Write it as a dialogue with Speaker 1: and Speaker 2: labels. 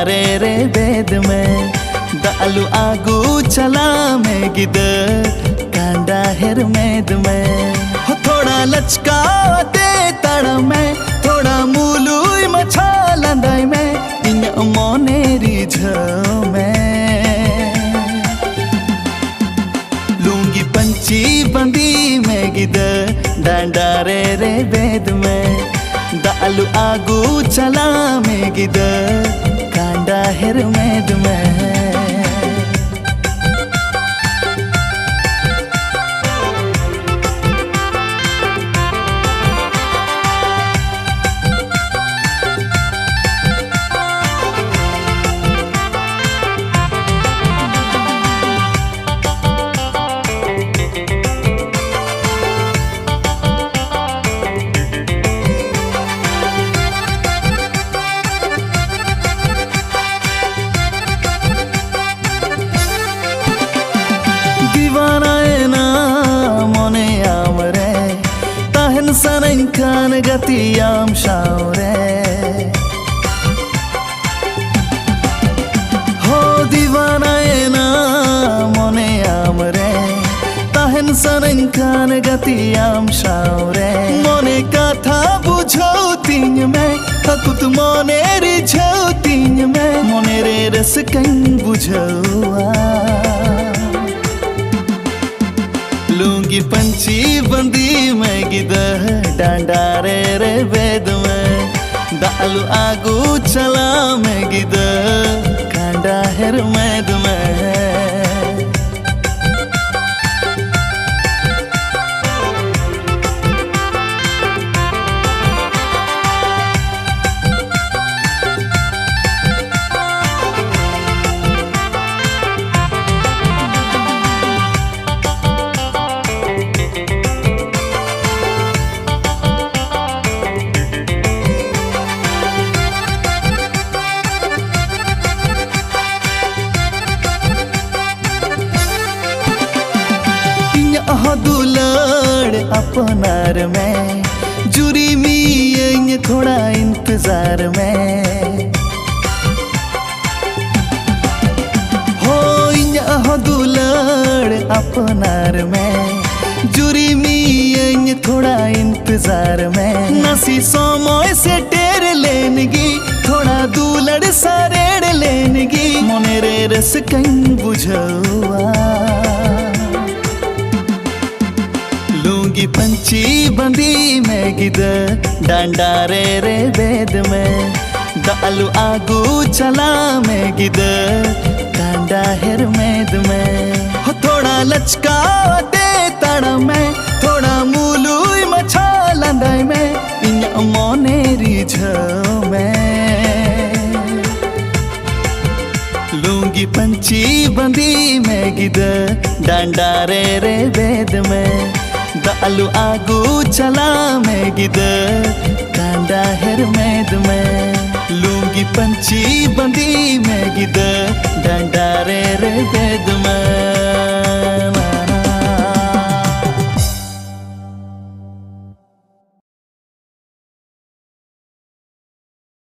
Speaker 1: डांडारे रे बेद में दालू आगू चला में गिद कांडा हेर मेद में हो थोड़ा लचका दे तड़ में थोड़ा मूलू मछा लंदाई में इन मोनेरी में लूंगी पंची बंदी में गिद डांडारे रे बेद में दालू आगू चला में गिद कांडा हेर मेद में Sanenkan gatiyam shaure ho diwana ena mone amre tahen sanenkan gatiyam shaure mone katha bujho ting me takut mone rijho ting me mone re ras kan bujhoa लूंगी पंची बंदी में गिद डांडारे रे बेद में दालू आगू चला में गिद कांडा हेर मेद में दुलड़ अपनार में जुरी मी थोड़ा इंतजार में हो दुलड़ अपनार में जुरी मी थोड़ा इंतजार में नसी समय से टेर लेनगी थोड़ा दुलड़ सारेड़ लेनगी मोने रे रस कहीं बुझवा लूंगी पंची बंदी में गिद डांडारे रे बेद में दालू आगू चला में गिद कांडा हेर मेद में हो थोड़ा लचका दे तड़ में थोड़ा मूलू मछा लंदाई में इन मोनेरी में लूंगी पंची बंदी में गिद डांडारे रे बेद में दालू आगू चला में गिद कांडा हेर मेद में लूंगी पंची बंदी में गिद डांडारे रे बेद में